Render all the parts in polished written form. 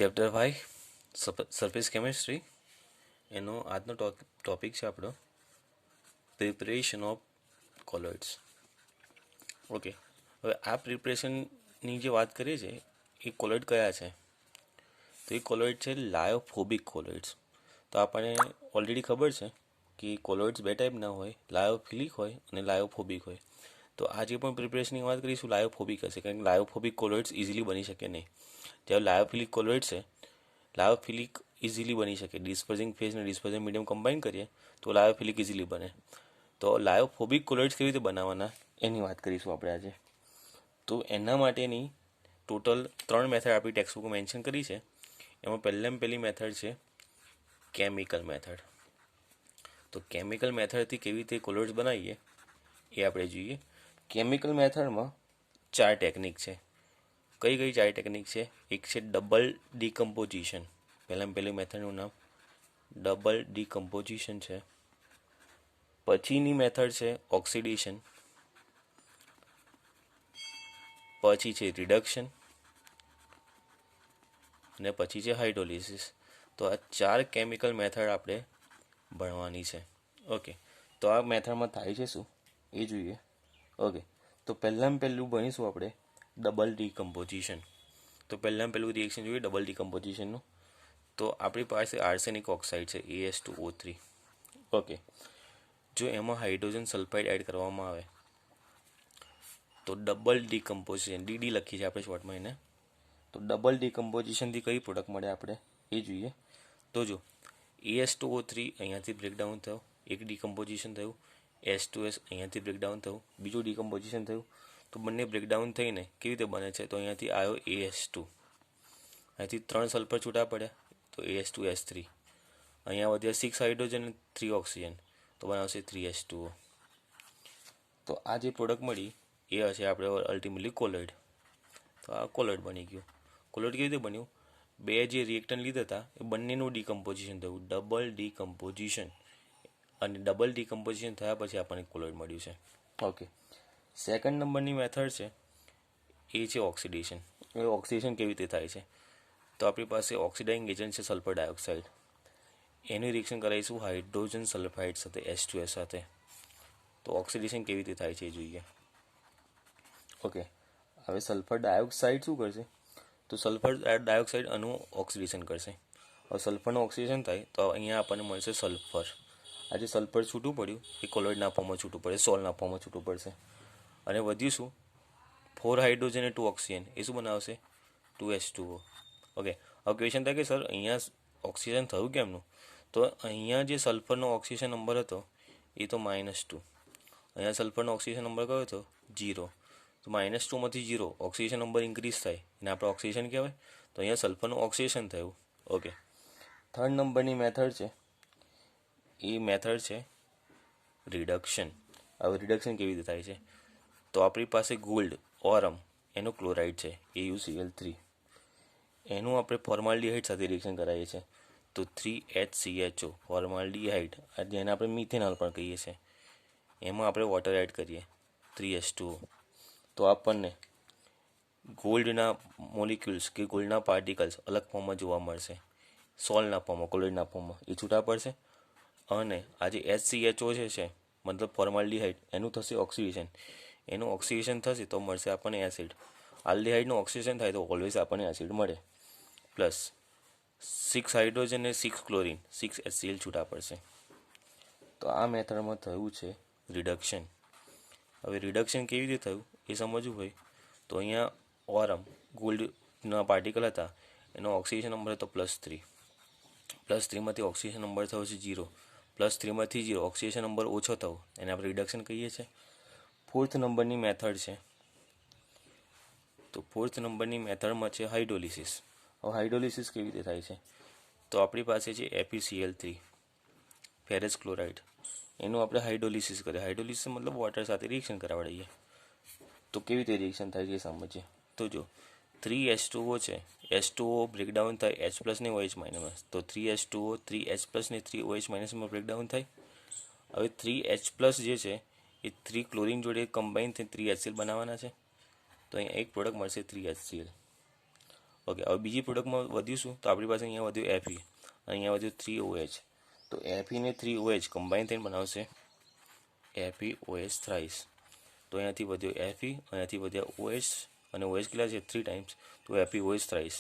Chapter 5 surface chemistry એનો આજનો topic છે આપણો પ્રિપરેશન ઓફ કોલોઇડ્સ. ઓકે, હવે આ પ્રિપરેશનની જે વાત કરીએ છીએ એ કોલોઇડ કયા છે? તો એ કોલોઇડ છે લાયોફોબિક કોલોઇડ્સ. તો આપણને ઓલરેડી ખબર છે કે કોલોઇડ્સ બે ટાઈપના હોય, લાયોફિલિક હોય અને લાયોફોબિક હોય. તો આજે પણ પ્રિપરેશનની વાત કરીશું લાયોફોબિક હશે, કારણ કે લાયોફોબિક કોલોઇડ્સ ઇઝીલી બની શકે નહીં. જ્યારે લાયોફિલિક કોલોઇડ છે, લાયોફિલિક ઇઝીલી બની શકે. ડિસ્પર્ઝિંગ ફેઝ અને ડિસ્પર્ઝિંગ મીડિયમ કમ્બાઈન કરીએ તો લાયોફિલિક ઇઝીલી બને. તો લાયોફોબિક કોલોઇડ્સ કેવી રીતે બનાવવાના એની વાત કરીશું આપણે આજે. તો એના માટેની ટોટલ 3 મેથડ આપણી ટેક્સ્ટબુક મેન્શન કરી છે. એમાં પહેલી મેથડ છે કેમિકલ મેથડ. તો કેમિકલ મેથડથી કેવી રીતે કોલોઇડ્સ બનાવીએ એ આપણે જોઈએ. કેમિકલ મેથડમાં 4 ટેકનિક છે. કઈ 4 ટેકનિક છે? એક છે ડબલ ડીકમ્પોઝિશન. પહેલી મેથડનું નામ ડબલ ડીકમ્પોઝિશન છે. પછીની મેથડ છે ઓક્સિડેશન. પછી છે રિડક્શન અને પછી છે હાઇડ્રોલિસિસ. તો આ 4 કેમિકલ મેથડ આપણે ભણવાની છે. ઓકે, તો આ મેથડમાં થાય છે શું એ જોઈએ. ઓકે, તો પહેલું ભણીશું આપણે ડબલ ડીકમ્પોઝિશન. તો પહેલું રિએક્શન જોઈએ ડબલ ડીકમ્પોઝિશનનું. તો આપણી પાસે આર્સેનિક ઓક્સાઇડ છે AS2O3. ઓકે, જો એમાં હાઇડ્રોજન સલ્ફાઇડ એડ કરવામાં આવે તો ડબલ ડીકમ્પોઝિશન, DD લખી છે આપણે શોર્ટમાં એને. તો ડબલ ડીકમ્પોઝિશનથી કઈ પ્રોડક્ટ મળે આપણે એ જોઈએ. તો જો AS2O3 અહીંયાથી બ્રેકડાઉન થયો, એક ડીકમ્પોઝિશન થયું. S2S અહીંયાથી બ્રેકડાઉન થયું, બીજું ડીકમ્પોઝિશન થયું. તો બંને બ્રેકડાઉન થઈને કેવી રીતે બને છે? તો અહીંયાથી આવ્યો AS2, અહીંયાથી 3 સલ્ફર છૂટા પડ્યા તો AS2S3. અહીંયા વધ્યા 6 હાઇડ્રોજન અને 3 ઓક્સિજન, તો બનાવશે 3H2O. તો આ જે પ્રોડક્ટ મળી એ હશે આપણે અલ્ટિમેટલી કોલોઇડ. તો આ કોલોઇડ બની ગયું. કોલોઇડ કેવી રીતે બન્યું? બે જે રિએક્ટન્ટ લીધા હતા એ બંનેનું ડીકમ્પોઝિશન થયું, ડબલ ડીકમ્પોઝિશન. અને ડબલ ડીકમ્પોઝિશન થયા પછી આપણને કોલોઇડ મળ્યું છે. ઓકે, સેકન્ડ નંબરની મેથડ છે એ છે ઓક્સિડેશન. એ ઓક્સિડેશન કેવી રીતે થાય છે? તો આપણી પાસે ઓક્સિડાઇઝિંગ એજન્ટ છે સલ્ફર ડાયોક્સાઇડ. એનું રિએક્શન કરાવીશું હાઇડ્રોજન સલ્ફાઇડ સાથે H2S સાથે. તો ઓક્સિડેશન કેવી રીતે થાય છે એ જોઈએ. ઓકે, હવે સલ્ફર ડાયોક્સાઇડ શું કરશે? તો સલ્ફર ડાયોક્સાઇડ આનું ઓક્સિડેશન કરશે. હવે સલ્ફરનું ઓક્સિડેશન થાય તો અહીંયા આપણને મળશે સલ્ફર. આ જે સલ્ફર છૂટું પડ્યું એ કોલોઇડના ફોર્મમાં છૂટું પડે, સોલના ફોર્મમાં છૂટું પડશે. અને વધ્યું શું? 4 હાઇડ્રોજન અને 2 ઓક્સિજન. એ શું બનાવશે? 2H2O. ઓકે, હવે ક્વેશ્ચન થાય કે સર અહીંયા ઓક્સિજન થયું કેમનું? તો અહીંયા જે સલ્ફરનો ઓક્સિજન નંબર હતો એ તો -2. અહીંયા સલ્ફરનો ઓક્સિજન નંબર કયો હતો? 0. તો -2માંથી 0 ઓક્સિજન નંબર ઇન્ક્રીઝ થાય એને આપણે ઓક્સિજન કહેવાય. તો અહીંયા સલ્ફરનું ઓક્સિડેશન થયું. ઓકે, થર્ડ નંબરની મેથડ છે એ મેથડ છે રિડક્શન. હવે રિડક્શન કેવી રીતે થાય છે? તો આપણી પાસે ગોલ્ડ ઓરમ એનો ક્લોરાઇડ છે AuCl3. એનું આપણે ફોર્માલ્ડિહાઇડ સાથે રિએક્શન કરાવીએ છીએ તો 3HCHO ફોર્માલ્ડિહાઇડ, જેને આપણે મિથેનોલ પણ કહીએ છીએ. એમાં આપણે વોટર એડ કરીએ 3H2O. તો આપણને ગોલ્ડના મોલિક્યુલ્સ કે ગોલ્ડના પાર્ટિકલ્સ અલગ ફોર્મમાં જોવા મળશે. સોલના ફોર્મમાં, કોલોઇડના ફોર્મમાં એ છૂટા પડશે. અને આ જે HCHO છે મતલબ ફોર્માલ્ડિહાઇડ, એનું થશે ઓક્સિડેશન. એનું ઓક્સિડેશન થશે તો મળશે આપણને એસિડ. આલ્ડિહાઇડનું ઓક્સિડેશન થાય તો ઓલવેઝ આપણને એસિડ મળે. પ્લસ 6 હાઇડ્રોજન અને 6 ક્લોરિન, 6 HCl છૂટા પડશે. તો આ મેથડમાં થયું છે રિડક્શન. હવે રિડક્શન કેવી રીતે થયું એ સમજવું હોય તો અહીંયા ઓરમ ગોલ્ડના પાર્ટિકલ હતા, એનો ઓક્સિજન નંબર હતો +3. +3માંથી ઓક્સિજન નંબર થયો છે 0. +3માંથી 0 ઓક્સિજન નંબર ઓછો થયો એને આપણે રિડક્શન કહીએ છીએ. ફોર્થ નંબરની મેથડ છે. તો ફોર્થ નંબરની મેથડમાં છે હાઇડ્રોલિસિસ. હવે હાઇડ્રોલિસિસ કેવી રીતે થાય છે? તો આપણી પાસે છે FeCl3 ફેરસ ક્લોરાઇડ. એનું આપણે હાઇડ્રોલિસિસ કરીએ. હાઇડ્રોલિસિસ મતલબ વોટર સાથે રિએક્શન કરાવડાવીએ. તો કેવી રીતે રિએક્શન થાય છે એ સમજીએ. તો જો 3H2O છે, H2O બ્રેકડાઉન થાય H+ ને OH-. તો 3H2O 3H+ ને 3OH- માં બ્રેકડાઉન થાય. હવે 3H+ જે છે એ 3 ક્લોરિન જોડે કમ્બાઈન થઈને 3HCl બનાવવાના છે. તો અહીંયા એક પ્રોડક્ટ મળશે 3HCl. ઓકે, હવે બીજી પ્રોડક્ટમાં વધ્યું શું? તો આપણી પાસે અહીંયા વધ્યું Fe, અહીંયા વધ્યું 3OH. તો Fe ને 3OH કમ્બાઈન થઈને બનાવશે FeOH થ્રાઇસ. તો અહીંયાથી વધ્યો Fe, અહીંયાથી વધ્યા OH, અને OH કેટલા છે? 3 ટાઈમ્સ, તો FeOH થ્રાઇસ.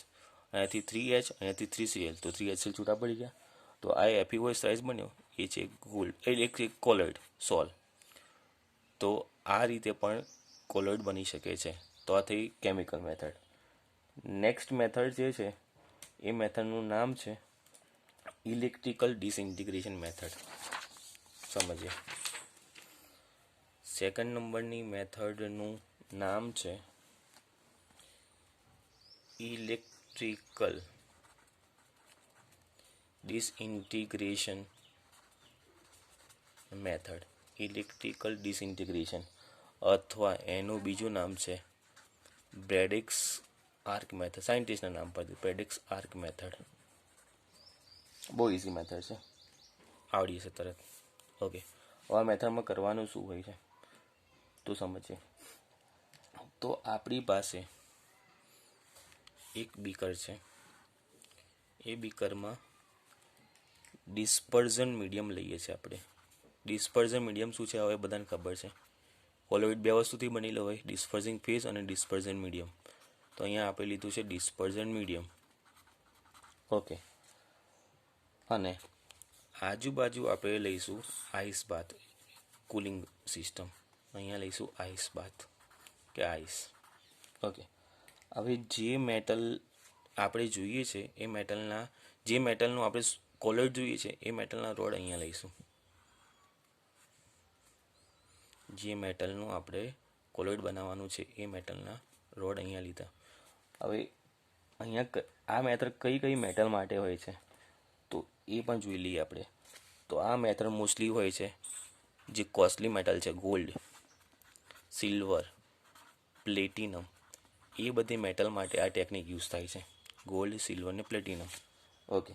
અહીંયાથી 3H, અહીંયાથી 3Cl, તો 3HCl છૂટા પડી ગયા. તો આ FeOH થ્રાઇસ બન્યો, એ છે ગોલ્ડ, એક કોલોઇડ સોલ. તો આ રીતે પણ કોલોઇડ બની શકે છે. તો આ થઈ કેમિકલ મેથડ. નેક્સ્ટ મેથડ જે છે એ મેથડનું નામ છે ઇલેક્ટ્રિકલ ડિસઇન્ટિગ્રેશન મેથડ. સમજીએ. સેકન્ડ નંબરની મેથડનું નામ છે ઇલેક્ટ્રિકલ ડિસઇન્ટિગ્રેશન મેથડ. ઇલેક્ટ્રિકલ ડિસઇન્ટિગ્રેશન, અથવા એનું બીજું નામ છે બ્રેડિક્સ આર્ક મેથડ. સાયન્ટિસ્ટના નામ પરથી બ્રેડિક્સ આર્ક મેથડ. બહુ ઇઝી મેથડ છે, આવડી જશે તરત. ઓકે, હવે આ મેથડમાં કરવાનું શું હોય છે તો સમજીએ. તો આપણી પાસે એક બીકર છે, એ બીકરમાં ડિસ્પર્ઝન મીડિયમ લઈએ છીએ આપણે. ડિસ્પર્ઝન મીડિયમ શું છે હવે બધાને ખબર છે. કોલોઇડ બે વસ્તુથી બનેલો હોય, ડિસ્પર્ઝિંગ ફેઝ અને ડિસ્પર્ઝન મીડિયમ. તો અહીંયા આપણે લીધું છે ડિસ્પર્ઝન મીડિયમ. ઓકે, અને આજુબાજુ આપણે લઈશું આઈસ બાથ, કુલિંગ સિસ્ટમ. અહીંયા લઈશું આઈસ બાથ કે આઈસ. ઓકે, હવે જે મેટલ આપણે જોઈએ છે એ મેટલના, જે મેટલનું આપણે કોલોઇડ જોઈએ છે એ મેટલના રોડ અહીંયા લઈશું. જે મેટલનું આપણે કોલોઇડ બનાવવાનું છે એ મેટલના રોડ અહીંયા લીધા. હવે અહીંયા આ મેથડ કઈ કઈ મેટલ માટે હોય છે તો એ પણ જોઈ લઈએ આપણે. તો આ મેથડ મોસ્ટલી હોય છે જે કોસ્ટલી મેટલ છે, ગોલ્ડ, સિલ્વર, પ્લેટિનમ, એ બધી મેટલ માટે આ ટેકનિક યુઝ થાય છે, ગોલ્ડ, સિલ્વર ને પ્લેટિનમ. ઓકે,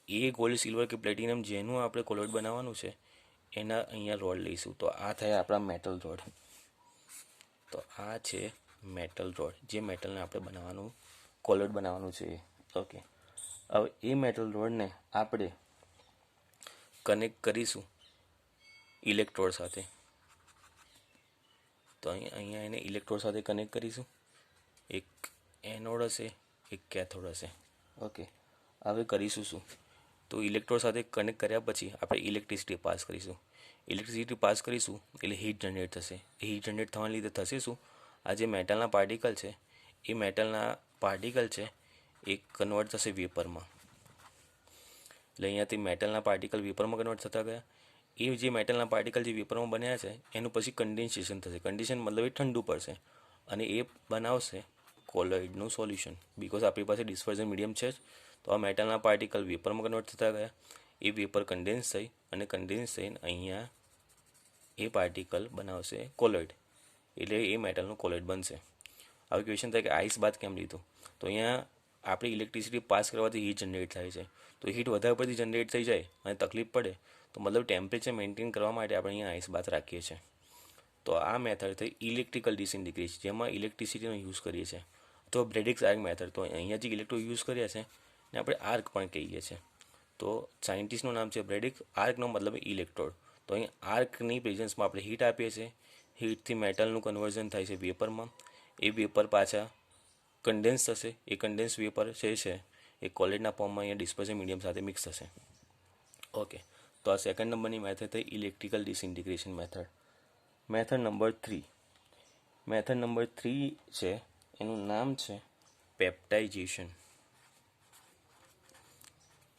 એ ગોલ્ડ, સિલ્વર કે પ્લેટિનમ જેનું આપણે કોલોઇડ બનાવવાનું છે એના અહીંયા રોડ લઈશું. તો આ થયા આપણા મેટલ રોડ. તો આ છે મેટલ રોડ, જે મેટલને આપણે બનાવવાનું, કોલોઇડ બનાવવાનું છે. ઓકે, હવે એ મેટલ રોડને આપણે કનેક્ટ કરીશું ઇલેક્ટ્રોડ સાથે. તો અહીંયા એને ઇલેક્ટ્રોડ સાથે કનેક્ટ કરીશું. એક એનોડ હશે, એક કેથોડ હશે. ઓકે, હવે કરીશું શું? તો ઇલેક્ટ્રોડ સાથે કનેક્ટ કર્યા પછી આપણે ઇલેક્ટ્રિસિટી પાસ કરીશું. ઇલેક્ટ્રિસિટી પાસ કરીશું એટલે હીટ જનરેટ થશે. એ હીટ જનરેટ થવાના લીધે થશે શું? આ જે મેટલના પાર્ટિકલ છે એ મેટલના પાર્ટિકલ છે એ કન્વર્ટ થશે વેપરમાં. એટલે અહીંયાથી મેટલના પાર્ટિકલ વેપરમાં કન્વર્ટ થતા ગયા. એ જે મેટલના પાર્ટિકલ જે વેપરમાં બન્યા છે એનું પછી કન્ડેન્સેશન થશે. કન્ડેન્સેશન મતલબ એ ઠંડુ પડશે અને એ બનાવશે કોલોઇડનું સોલ્યુશન. બિકોઝ આપણી પાસે ડિસ્પર્ઝન મીડિયમ છે જ, તો આ મેટલના પાર્ટિકલ વેપરમાં કન્વર્ટ થતા ગયા. એ વેપર કન્ડેન્સ થઈ અને કન્ડેન્સ થઈને અહીંયા એ પાર્ટિકલ બનાવશે કોલોઇડ, એટલે એ મેટલનું કોલોઇડ બનશે. હવે ક્વેશ્ચન થાય કે આઈસ બાથ કેમ લીધું? તો અહીંયા આપણે ઇલેક્ટ્રિસિટી પાસ કરવાથી હીટ જનરેટ થાય છે. તો હીટ વધારે પડતી જનરેટ થઈ જાય અને તકલીફ પડે તો મતલબ ટેમ્પરેચર મેન્ટેન કરવા માટે આપણે અહીંયા આઈસ બાથ રાખીએ છીએ. તો આ મેથડ થઈ ઇલેક્ટ્રિકલ ડિસઇન્ટિગ્રેશન, જેમાં ઇલેક્ટ્રિસિટીનો યુઝ કરીએ છીએ. તો બ્રેડિક્સ આર્ક મેથડ, તો અહીંયા જે ઇલેક્ટ્રો યુઝ કર્યા છે ને આપણે આર્ક પણ કહીએ છીએ. તો સાયન્ટિસ્ટનું નામ છે બ્રેડિક, આર્કનો મતલબ ઇલેક્ટ્રોડ. તો અહીં આર્કની પ્રેઝન્સમાં આપણે હીટ આપીએ છીએ. હીટથી મેટલનું કન્વર્ઝન થાય છે વેપરમાં. એ વેપર પાછા કન્ડેન્સ થશે. એ કન્ડેન્સ વેપર છે એ કોલોઇડના ફોર્મમાં અહીંયા ડિસ્પર્ઝન મીડિયમ સાથે મિક્સ થશે. ઓકે, તો આ સેકન્ડ નંબરની મેથડ થઈ electrical disintegration method. Method number 3. Method number 3 છે, એનું નામ છે peptization.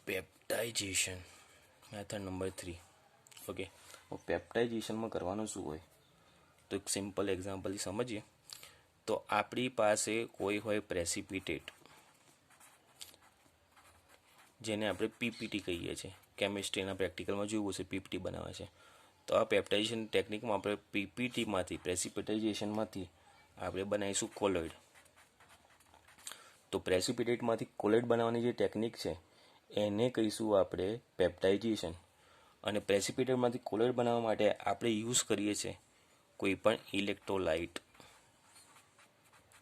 Peptization method number 3. Okay, પેપ્ટાઇઝેશનમાં કરવાનું શું હોય તો એક સિમ્પલ એક્ઝામ્પલથી સમજીએ. તો આપણી પાસે કોઈ હોય પ્રેસિપિટેટ, જેને આપણે પીપીટી કહીએ છીએ. કેમિસ્ટ્રીના પ્રેક્ટિકલમાં જોયું હશે પીપીટી બનાવે છે. તો આ પેપ્ટાઇઝેશન ટેકનિકમાં આપણે પીપીટીમાંથી, પ્રેસિપિટાઇઝેશનમાંથી આપણે બનાવીશું કોલોઇડ. તો પ્રેસિપિટેટમાંથી કોલોઇડ બનાવવાની જે ટેકનિક છે એને કહીશું આપણે પેપ્ટાઇઝેશન. અને પ્રેસિપિટેટમાંથી કોલોઇડ બનાવવા માટે આપણે યુઝ કરીએ છીએ કોઈ પણ ઇલેક્ટ્રોલાઇટ.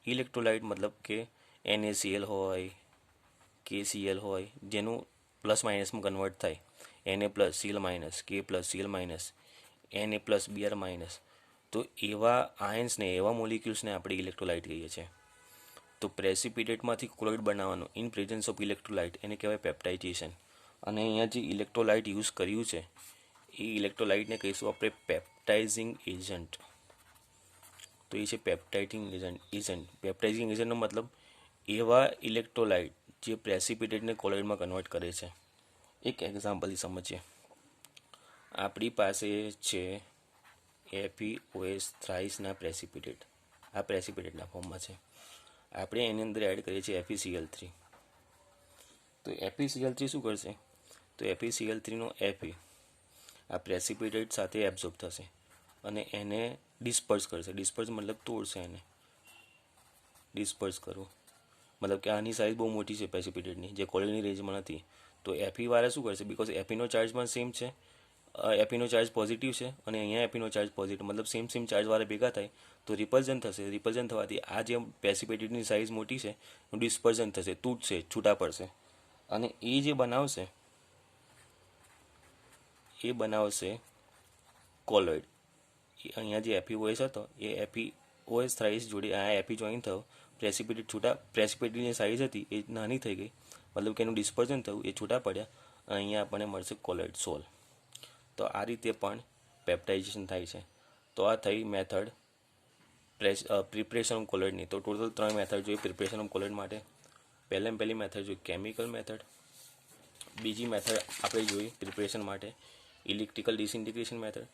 ઇલેક્ટ્રોલાઇટ મતલબ કે NaCl હોય, KCl હોય, જેનું પ્લસ માઇનસમાં કન્વર્ટ થાય, Na+Cl-, K+Cl-, Na+Br-. તો એવા આયન્સને, એવા મોલિક્યુલ્સને આપણે ઇલેક્ટ્રોલાઇટ કહીએ છીએ. તો પ્રેસિપિટેટમાંથી કોલોઇડ બનાવવાનું ઇન પ્રેઝન્સ ઓફ ઇલેક્ટ્રોલાઇટ એને કહેવાય પેપ્ટાઇઝેશન. અને અહીંયા જે ઇલેક્ટ્રોલાઇટ યુઝ કર્યું છે એ ઇલેક્ટ્રોલાઇટને કહીશું આપણે પેપ્ટાઇઝિંગ એજન્ટ. તો એ છે પેપ્ટાઇઝિંગ એજન્ટ. પેપ્ટાઇઝિંગ એજન્ટનો મતલબ એવા ઇલેક્ટ્રોલાઇટ જે પ્રેસિપિટેટને કોલોઇડમાં કન્વર્ટ કરે છે. એક એક્ઝામ્પલથી સમજીએ. આપણી પાસે છે FeOH થ્રાઇસના પ્રેસિપિટેટ. આ પ્રેસિપિટેટના ફોર્મમાં છે. આપણે એની અંદર એડ કરીએ છીએ FeCl3. તો FeCl3 શું કરશે? તો FeCl3નો Fe આ પ્રેસિપિટેટ સાથે એબ્ઝોર્બ થશે અને એને ડિસ્પર્સ કરશે. ડિસ્પર્સ મતલબ તોડશે, એને ડિસ્પર્સ કરવું મતલબ કે આની સાઇઝ બહુ મોટી છે પ્રેસિપિટેટની, જે કોલોઇડની રેન્જમાં નથી. તો Fe વાળા શું કરશે? બીકોઝ Feનો ચાર્જ પણ સેમ છે, Feનો ચાર્જ પોઝિટિવ છે અને અહીંયા Feનો ચાર્જ પોઝિટિવ, મતલબ સેમ ચાર્જવાળા ભેગા થાય તો રિપલ્ઝન થશે. રિપલ્ઝન થવાથી આ જે પ્રેસિપિટેટની સાઇઝ મોટી છે એનું ડિસ્પર્ઝન થશે, તૂટશે, છૂટા પડશે અને એ જે બનાવશે કોલોઇડ. અહીંયા જે FeOH હતો એ FeOH થ્રાઇસ જોડે આ Fe જોઈન થયો, પ્રેસિપિટેટની સાઇઝ હતી એ નાની થઈ ગઈ, મતલબ કે એનું ડિસ્પર્ઝન થયું, એ છૂટા પડ્યા અને અહીંયા આપણને મળશે કોલોઇડ સોલ. તો આ રીતે પણ પેપ્ટાઇઝેશન થાય છે. તો આ થઈ મેથડ પ્રિપરેશન ઓફ કોલોઇડની. તો ટોટલ 3 મેથડ જોઈએ પ્રિપરેશન ઓફ કોલોઇડ માટે. પહેલી મેથડ જોઈએ કેમિકલ મેથડ. બીજી મેથડ આપણે જોઈ પ્રિપરેશન માટે ઇલેક્ટ્રિકલ ડિસઇન્ટિગ્રેશન મેથડ.